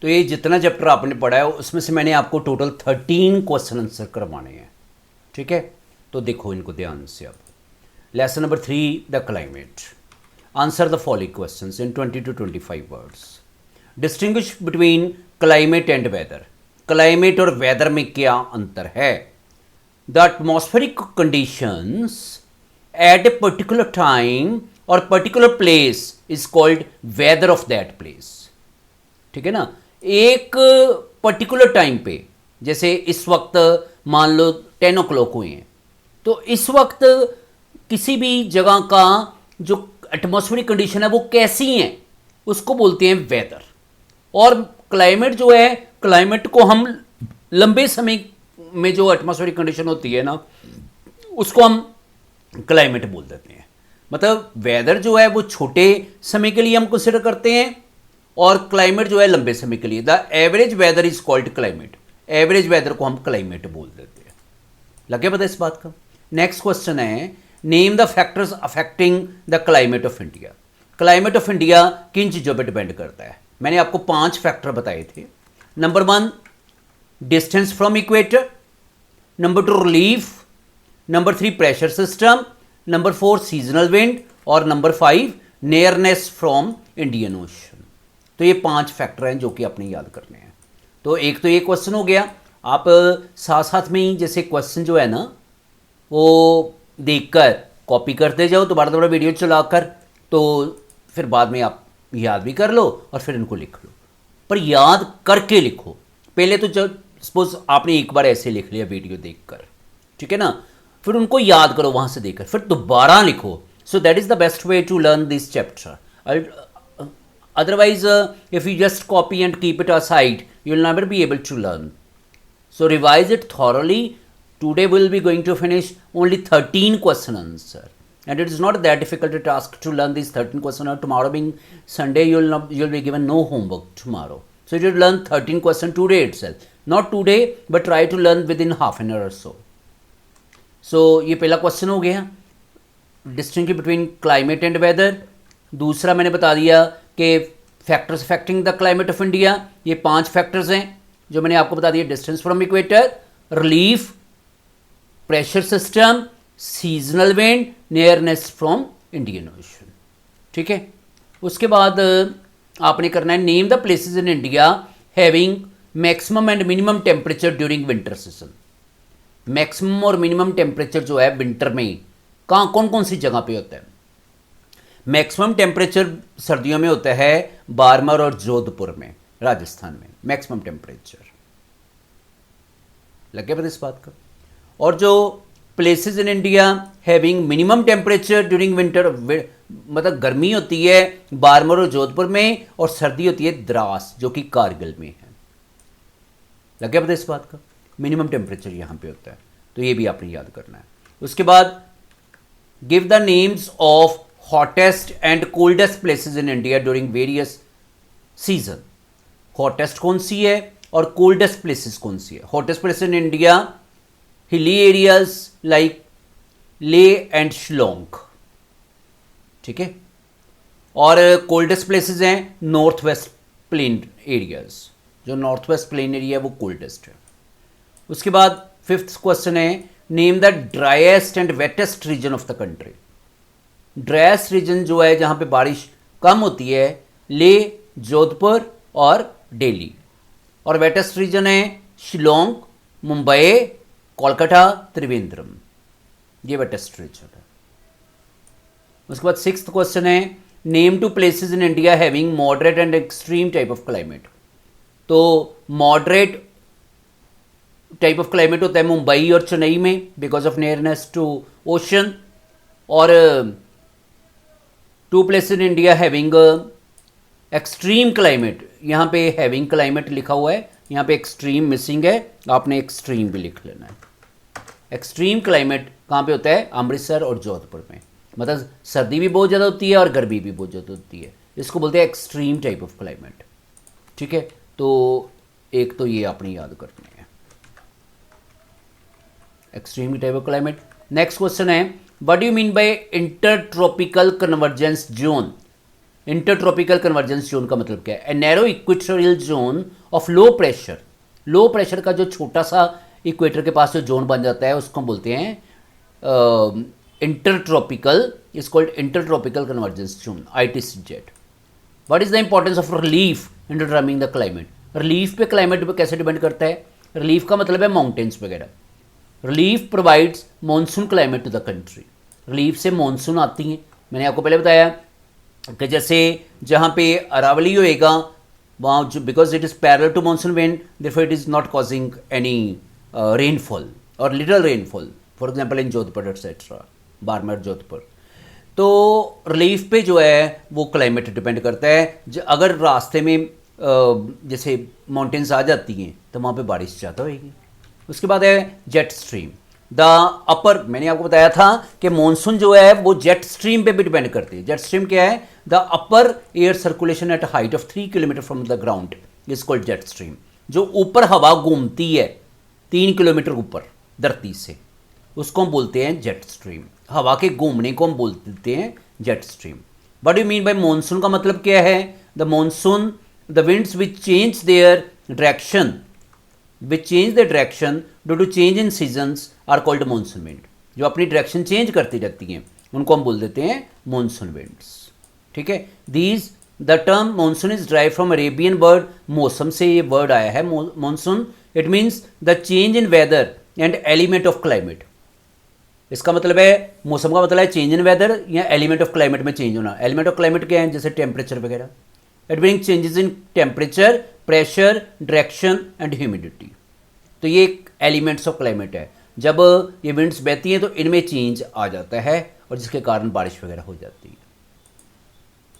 तो ये जितना चैप्टर आपने पढ़ा है उसमें से मैंने आपको टोटल 13 क्वेश्चन आंसर करवाने हैं, ठीक है। तो देखो इनको ध्यान से अब। Lesson number 3, the climate. Answer the following questions in 20 to 25 words. Distinguish between climate and weather. Climate और वेदर में क्या अंतर है? The atmospheric conditions at a particular time और particular place is called weather of that place. ठीक है ना। एक पर्टिकुलर टाइम पे, जैसे इस वक्त मान लो 10 o'clock हुए हैं, तो इस वक्त किसी भी जगह का जो एटमॉस्फेरिक कंडीशन है वो कैसी है उसको बोलते हैं वेदर। और क्लाइमेट जो है, क्लाइमेट को हम लंबे समय में जो एटमॉस्फेरिक कंडीशन होती है ना उसको हम क्लाइमेट बोल देते हैं। मतलब वेदर जो है वो छोटे समय के लिए हम कंसिडर करते हैं और क्लाइमेट जो है लंबे समय के लिए। The average weather is called climate. Average weather को हम क्लाइमेट बोल देते हैं। लगे पता इस बात का। नेक्स्ट क्वेश्चन है, name the factors affecting the climate of India. Climate of India किन चीज़ों पर डिपेंड करता है? मैंने आपको 5 फैक्टर बताए थे। Number 1, distance from equator. Number 2, relief. Number 3, pressure system. Number 4, seasonal wind. और number 5, nearness from Indian ocean. तो ये 5 फैक्टर हैं जो कि आपने याद करने हैं। तो एक तो ये क्वेश्चन हो गया। आप साथ साथ में ही जैसे क्वेश्चन जो है ना वो देखकर कॉपी करते जाओ दोबारा दोबारा वीडियो चलाकर, तो फिर बाद में आप याद भी कर लो और फिर इनको लिख लो। पर याद करके लिखो। पहले तो जब सपोज आपने एक बार ऐसे लिख लिया वीडियो देखकर, ठीक है ना, फिर उनको याद करो वहां से देखकर, फिर दोबारा लिखो। So that is the best way to learn this chapter. Otherwise, if you just copy and keep it aside, you will never be able to learn. So revise it thoroughly. Today we will be going to finish only 13 question answer, and it is not that difficult a task to learn these 13 question. Tomorrow being Sunday, you'll be given no homework tomorrow. So you will learn 13 question today itself. Not today, but try to learn within half an hour or so. So ये पहला question हो गया, डिस्टिंक्विश between climate and weather. दूसरा मैंने बता दिया कि factors affecting the climate of India, ये 5 फैक्टर्स हैं जो मैंने आपको बता दिया। Distance from equator, relief, pressure system, seasonal wind, nearness from Indian ocean. ठीक है। उसके बाद आपने करना है, name the places in India having maximum and minimum temperature during winter season. Maximum और मिनिमम टेम्परेचर जो है विंटर में कहाँ कौन कौन सी जगह पे होता है? मैक्सिमम टेम्परेचर सर्दियों में होता है बारमर और जोधपुर में, राजस्थान में मैक्सिमम टेम्परेचर। लगे पता इस बात का। और जो places in India having minimum temperature during winter, मतलब गर्मी होती है बारमर और जोधपुर में और सर्दी होती है द्रास जो कि कारगिल में है। लगे पता इस बात का। मिनिमम टेम्परेचर यहां पे होता है, तो ये भी आपने याद करना है। उसके बाद give the names of hottest and coldest places in India during various season. Hottest कौन सी है और कोल्डेस्ट प्लेसेस कौन सी है? Hottest place in India hilly areas like Leh and Shillong, ठीक है। और कोल्डेस्ट प्लेसेस हैं नॉर्थ वेस्ट प्लेन एरियाज, जो नॉर्थ वेस्ट प्लेन एरिया है वो कोल्डेस्ट है। उसके बाद 5th क्वेश्चन है, name the driest and wettest region of the country. Driest reason जो है जहां पे बारिश कम होती है, ले, जोधपुर और दिल्ली। और वेटेस्ट रीजन है शिलोंग, मुंबई, कोलकाता, त्रिवेंद्रम, ये वेटेस्ट रीजन है। उसके बाद 6th क्वेश्चन है, name 2 places in India having moderate and extreme type of climate. तो मॉडरेट टाइप ऑफ क्लाइमेट होता है मुंबई और चेन्नई में because of nearness to ocean. और 2 places in India having extreme climate, यहाँ पे हैविंग क्लाइमेट लिखा हुआ है, यहाँ पे एक्सट्रीम मिसिंग है, आपने एक्सट्रीम भी लिख लेना है। एक्सट्रीम क्लाइमेट कहाँ पे होता है? अमृतसर और जोधपुर में। मतलब सर्दी भी बहुत ज़्यादा होती है और गर्मी भी बहुत ज़्यादा होती है, इसको बोलते हैं एक्सट्रीम टाइप ऑफ क्लाइमेट। ठीक है। तो एक तो ये आपने याद करनी है, extreme type of climate. Next question है, what do you mean by inter tropical convergence zone? Inter tropical convergence zone का मतलब क्या है? A narrow equatorial zone of low pressure. Low pressure का जो छोटा सा इक्वेटर के पास जो जोन बन जाता है उसको हम बोलते हैं inter tropical, is called inter tropical convergence zone, ITCZ। What is the importance of relief in determining the climate? Relief पे क्लाइमेट पे कैसे डिपेंड करता है? रिलीफ का मतलब है माउंटेन्स वगैरह। Relief provides monsoon climate to the country. Relief से मानसून आती हैं। मैंने आपको पहले बताया कि जैसे जहाँ पे अरावली होएगा वहाँ जो, because it is parallel to monsoon wind, therefore it is not causing any rainfall और little rainfall, for example in Jodhpur etcetera, Barmer Jodhpur. तो रिलीफ पे जो है वो क्लाइमेट डिपेंड करता है। अगर रास्ते में जैसे माउंटेन्स आ जाती हैं तो वहाँ पे बारिश ज़्यादा होगी। उसके बाद है जेट स्ट्रीम। द अपर, मैंने आपको बताया था कि मानसून जो है वो जेट स्ट्रीम पे भी डिपेंड करती है। जेट स्ट्रीम क्या है? The upper air circulation at height of 3 kilometre from the ground is called jet stream. जो ऊपर हवा घूमती है 3 किलोमीटर ऊपर धरती से, उसको हम बोलते हैं जेट स्ट्रीम। हवा के घूमने को हम बोलते हैं jet stream. What do you mean bye monsoon का मतलब क्या है? The monsoon, the winds which change their direction, which change the direction due to change in seasons are called monsoon wind। जो अपनी डायरेक्शन चेंज करती रहती हैं उनको हम बोल देते हैं मानसून विंड्स। ठीक है, these the term monsoon is drive from Arabian word, मौसम से ये वर्ड आया है monsoon. It means the change in weather and element of climate. इसका मतलब है, मौसम का मतलब है चेंज इन वेदर या एलिमेंट ऑफ क्लाइमेट में चेंज होना। एलिमेंट ऑफ क्लाइमेट क्या है? जैसे टेम्परेचर वगैरह। It bring changes in temperature, pressure, direction and humidity. तो ये एलिमेंट्स ऑफ क्लाइमेट है। जब ये विंड्स बहती हैं तो इनमें चेंज आ जाता है और जिसके कारण बारिश वगैरह हो जाती है।